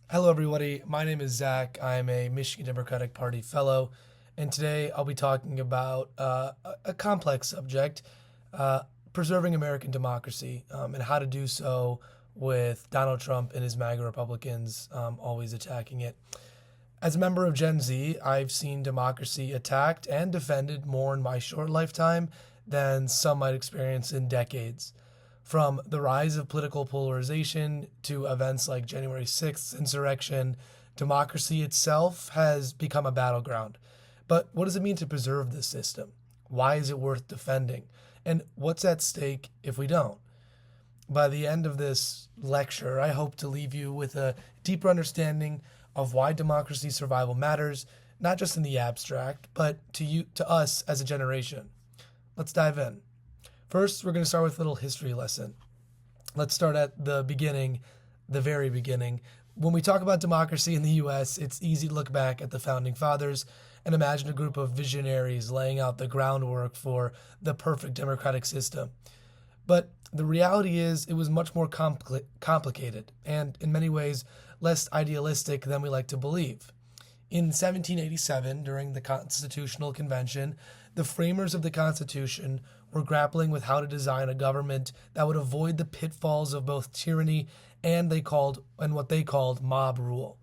Hello, everybody. My name is Zach. I'm a Michigan Democratic Party fellow, and today I'll be talking about a complex subject, uh, preserving American democracy, and how to do so with Donald Trump and his MAGA Republicans always attacking it. As a member of Gen Z, I've seen democracy attacked and defended more in my short lifetime than some might experience in decades. From the rise of political polarization to events like January 6th insurrection, democracy itself has become a battleground. But what does it mean to preserve this system? Why is it worth defending? And what's at stake if we don't? By the end of this lecture, I hope to leave you with a deeper understanding of why democracy survival matters, not just in the abstract, but to us as a generation. Let's dive in. First, we're going to start with a little history lesson. Let's start at the beginning, the very beginning. When we talk about democracy in the US, it's easy to look back at the founding fathers and imagine a group of visionaries laying out the groundwork for the perfect democratic system. But the reality is, it was much more complicated and, in many ways, less idealistic than we like to believe. In 1787, during the Constitutional Convention, the framers of the Constitution were grappling with how to design a government that would avoid the pitfalls of both tyranny and what they called mob rule.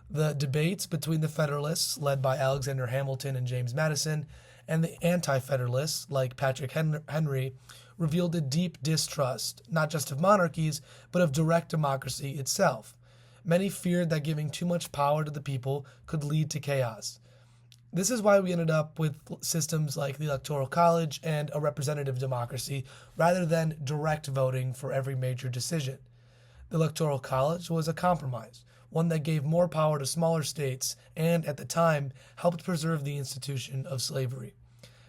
The debates between the Federalists, led by Alexander Hamilton and James Madison, and the Anti-Federalists, like Patrick Henry, revealed a deep distrust, not just of monarchies, but of direct democracy itself. Many feared that giving too much power to the people could lead to chaos. This is why we ended up with systems like the Electoral College and a representative democracy rather than direct voting for every major decision. The Electoral College was a compromise, one that gave more power to smaller states and, at the time, helped preserve the institution of slavery.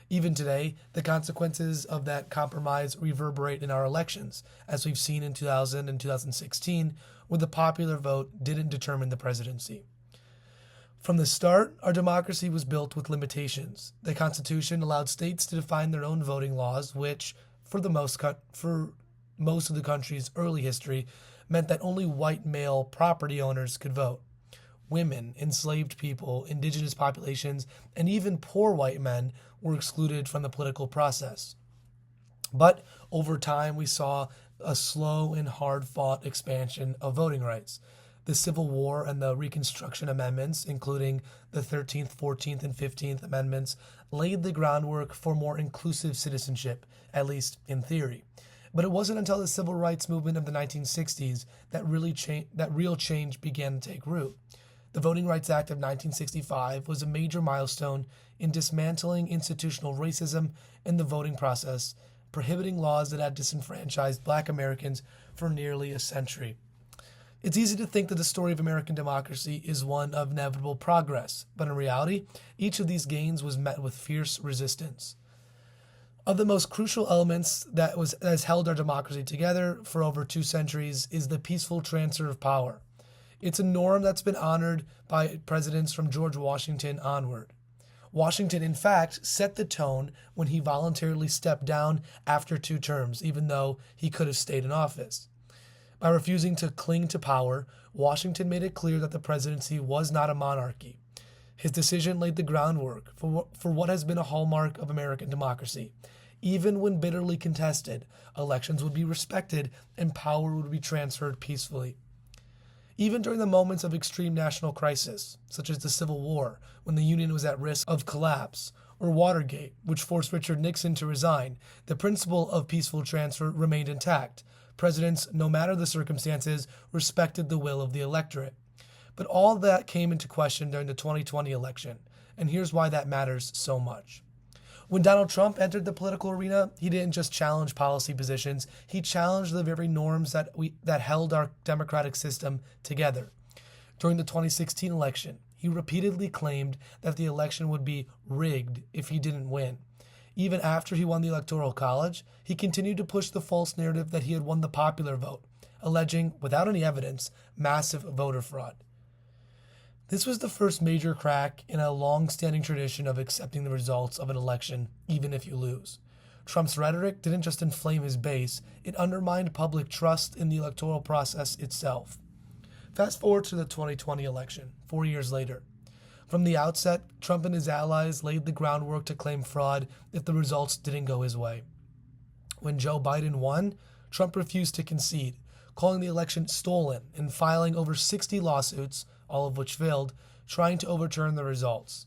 Even today, the consequences of that compromise reverberate in our elections, as we've seen in 2000 and 2016, where the popular vote didn't determine the presidency. From the start, our democracy was built with limitations. The Constitution allowed states to define their own voting laws, which, for most of the country's early history, meant that only white male property owners could vote. Women, enslaved people, indigenous populations, and even poor white men were excluded from the political process. But over time, we saw a slow and hard fought expansion of voting rights. The Civil War and the Reconstruction Amendments, including the 13th, 14th, and 15th Amendments, laid the groundwork for more inclusive citizenship, at least in theory. But it wasn't until the civil rights movement of the 1960s that real change began to take root. The Voting Rights Act of 1965 was a major milestone in dismantling institutional racism in the voting process, prohibiting laws that had disenfranchised black Americans for nearly a century. It's easy to think that the story of American democracy is one of inevitable progress, but in reality, each of these gains was met with fierce resistance. Of the most crucial elements that has held our democracy together for over 2 centuries is the peaceful transfer of power. It's a norm that's been honored by presidents from George Washington onward. Washington, in fact, set the tone when he voluntarily stepped down after 2 terms, even though he could have stayed in office. By refusing to cling to power, Washington made it clear that the presidency was not a monarchy. His decision laid the groundwork for what has been a hallmark of American democracy. Even when bitterly contested, elections would be respected and power would be transferred peacefully. Even during the moments of extreme national crisis, such as the Civil War, when the Union was at risk of collapse, or Watergate, which forced Richard Nixon to resign, the principle of peaceful transfer remained intact. Presidents, no matter the circumstances, respected the will of the electorate. But all that came into question during the 2020 election, and here's why that matters so much. When Donald Trump entered the political arena, he didn't just challenge policy positions, he challenged the very norms that held our democratic system together. During the 2016 election, he repeatedly claimed that the election would be rigged if he didn't win. Even after he won the Electoral College, he continued to push the false narrative that he had won the popular vote, alleging, without any evidence, massive voter fraud. This was the first major crack in a long-standing tradition of accepting the results of an election, even if you lose. Trump's rhetoric didn't just inflame his base, it undermined public trust in the electoral process itself. Fast forward to the 2020 election, 4 years later. From the outset, Trump and his allies laid the groundwork to claim fraud if the results didn't go his way. When Joe Biden won, Trump refused to concede, calling the election stolen and filing over 60 lawsuits, all of which failed, trying to overturn the results.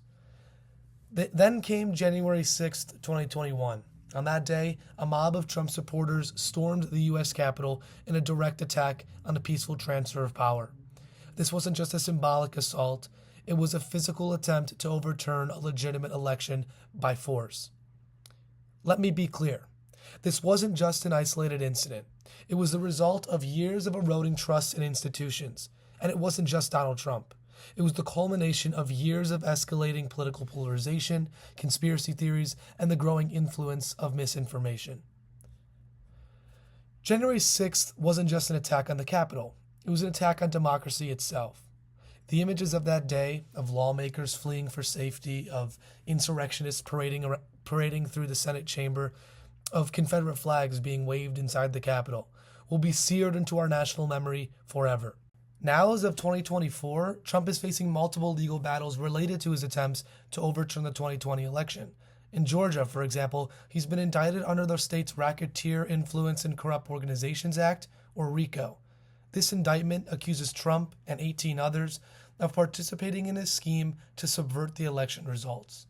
Then came January 6, 2021. On that day, a mob of Trump supporters stormed the U.S. Capitol in a direct attack on the peaceful transfer of power. This wasn't just a symbolic assault, it was a physical attempt to overturn a legitimate election by force. Let me be clear. This wasn't just an isolated incident. It was the result of years of eroding trust in institutions. And it wasn't just Donald Trump. It was the culmination of years of escalating political polarization, conspiracy theories, and the growing influence of misinformation. January 6th wasn't just an attack on the Capitol. It was an attack on democracy itself. The images of that day, of lawmakers fleeing for safety, of insurrectionists parading through the Senate chamber, of Confederate flags being waved inside the Capitol, will be seared into our national memory forever. Now, as of 2024, Trump is facing multiple legal battles related to his attempts to overturn the 2020 election. In Georgia, for example, he's been indicted under the state's Racketeer Influence and Corrupt Organizations Act, or RICO. This indictment accuses Trump and 18 others of participating in a scheme to subvert the election results.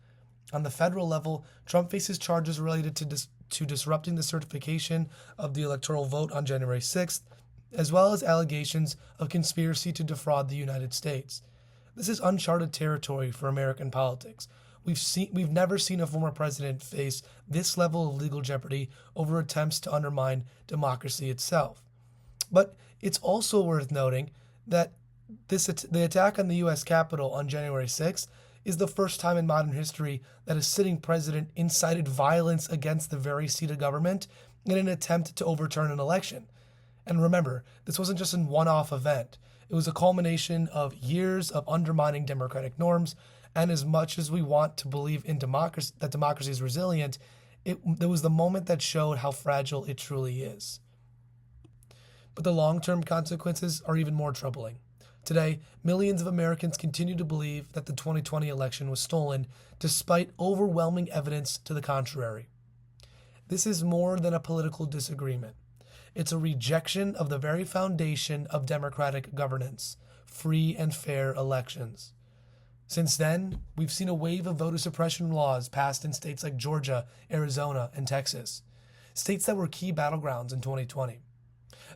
On the federal level, Trump faces charges related to disrupting the certification of the electoral vote on January 6th, as well as allegations of conspiracy to defraud the United States. This is uncharted territory for American politics. We've never seen a former president face this level of legal jeopardy over attempts to undermine democracy itself. But it's also worth noting that the attack on the U.S. Capitol on January 6th is the first time in modern history that a sitting president incited violence against the very seat of government in an attempt to overturn an election. And remember, this wasn't just a one-off event. It was a culmination of years of undermining democratic norms, and as much as we want to believe in democracy, that democracy is resilient, there was the moment that showed how fragile it truly is. But the long-term consequences are even more troubling. Today, millions of Americans continue to believe that the 2020 election was stolen, despite overwhelming evidence to the contrary. This is more than a political disagreement. It's a rejection of the very foundation of democratic governance, free and fair elections. Since then, we've seen a wave of voter suppression laws passed in states like Georgia, Arizona, and Texas, states that were key battlegrounds in 2020.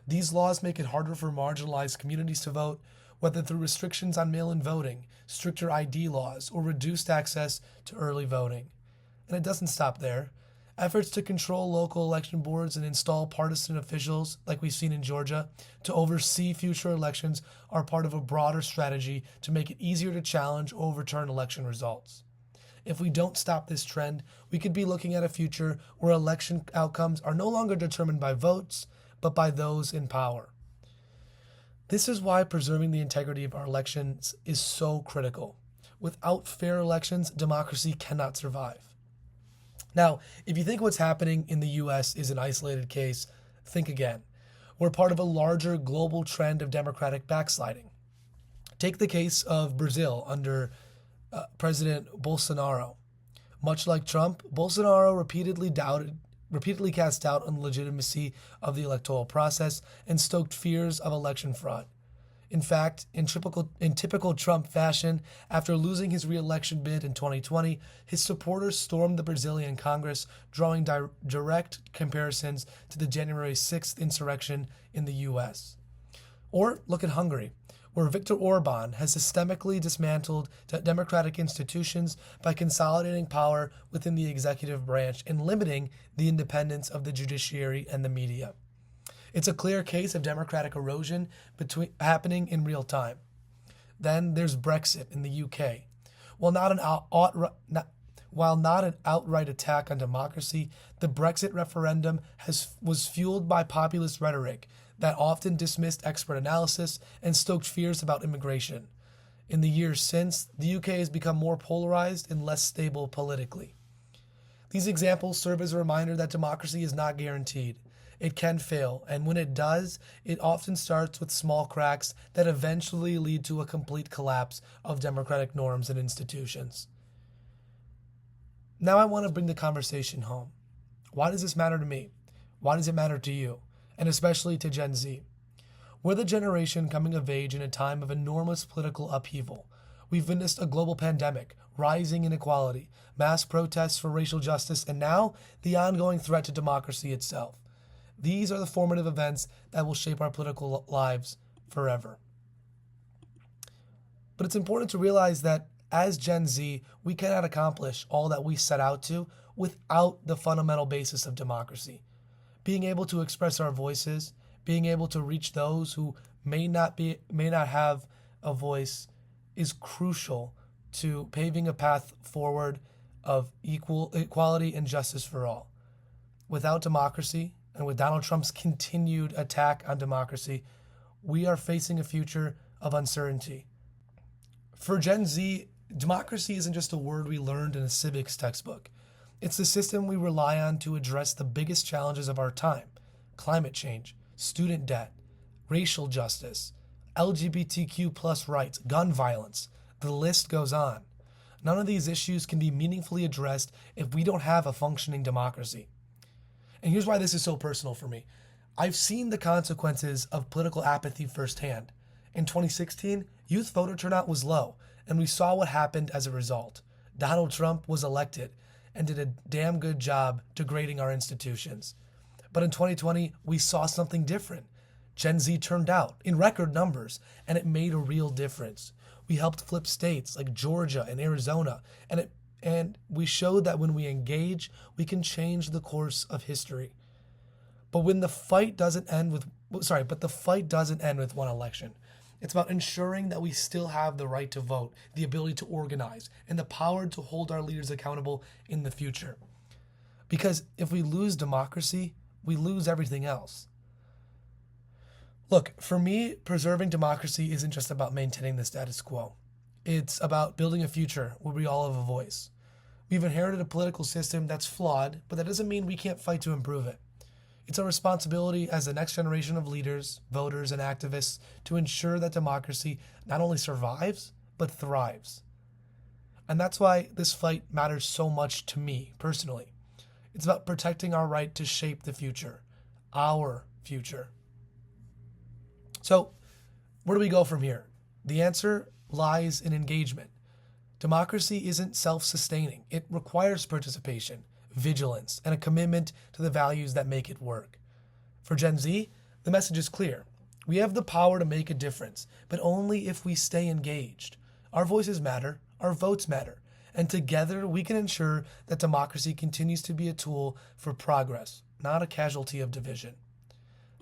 These laws make it harder for marginalized communities to vote, whether through restrictions on mail-in voting, stricter ID laws, or reduced access to early voting. And it doesn't stop there. Efforts to control local election boards and install partisan officials, like we've seen in Georgia, to oversee future elections are part of a broader strategy to make it easier to challenge or overturn election results. If we don't stop this trend, we could be looking at a future where election outcomes are no longer determined by votes, but by those in power. This is why preserving the integrity of our elections is so critical. Without fair elections, democracy cannot survive. Now, if you think what's happening in the U.S. is an isolated case, think again. We're part of a larger global trend of democratic backsliding. Take the case of Brazil under President Bolsonaro. Much like Trump, Bolsonaro repeatedly cast doubt on the legitimacy of the electoral process and stoked fears of election fraud. In fact, in typical Trump fashion, after losing his re-election bid in 2020, his supporters stormed the Brazilian Congress, drawing direct comparisons to the January 6th insurrection in the U.S. Or look at Hungary, where Viktor Orban has systemically dismantled democratic institutions by consolidating power within the executive branch and limiting the independence of the judiciary and the media. It's a clear case of democratic erosion happening in real time. Then there's Brexit in the UK. While not an outright attack on democracy, the Brexit referendum was fueled by populist rhetoric that often dismissed expert analysis and stoked fears about immigration. In the years since, the UK has become more polarized and less stable politically. These examples serve as a reminder that democracy is not guaranteed. It can fail, and when it does, it often starts with small cracks that eventually lead to a complete collapse of democratic norms and institutions. Now I want to bring the conversation home. Why does this matter to me? Why does it matter to you? And especially to Gen Z. We're the generation coming of age in a time of enormous political upheaval. We've witnessed a global pandemic, rising inequality, mass protests for racial justice, and now the ongoing threat to democracy itself. These are the formative events that will shape our political lives forever. But it's important to realize that as Gen Z, we cannot accomplish all that we set out to without the fundamental basis of democracy. Being able to express our voices, being able to reach those who may not have a voice is crucial to paving a path forward of equality and justice for all. Without democracy, and with Donald Trump's continued attack on democracy, we are facing a future of uncertainty. For Gen Z, democracy isn't just a word we learned in a civics textbook. It's the system we rely on to address the biggest challenges of our time: climate change, student debt, racial justice, LGBTQ plus rights, gun violence. The list goes on. None of these issues can be meaningfully addressed if we don't have a functioning democracy. And here's why this is so personal for me. I've seen the consequences of political apathy firsthand. In 2016, youth voter turnout was low, and we saw what happened as a result. Donald Trump was elected and did a damn good job degrading our institutions. But in 2020, we saw something different. Gen Z turned out in record numbers, and it made a real difference. We helped flip states like Georgia and Arizona, and we showed that when we engage, we can change the course of history. But the fight doesn't end with one election. It's about ensuring that we still have the right to vote, the ability to organize, and the power to hold our leaders accountable in the future. Because if we lose democracy, we lose everything else. Look, for me, preserving democracy isn't just about maintaining the status quo. It's about building a future where we all have a voice. We've inherited a political system that's flawed, but that doesn't mean we can't fight to improve it. It's our responsibility as the next generation of leaders, voters, and activists to ensure that democracy not only survives, but thrives. And that's why this fight matters so much to me personally. It's about protecting our right to shape the future, our future. So, where do we go from here? The answer lies in engagement. Democracy isn't self-sustaining. It requires participation, vigilance, and a commitment to the values that make it work. For Gen Z, the message is clear. We have the power to make a difference, but only if we stay engaged. Our voices matter, our votes matter, and together we can ensure that democracy continues to be a tool for progress, not a casualty of division.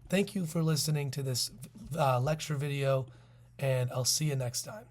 Thank you for listening to this lecture video, and I'll see you next time.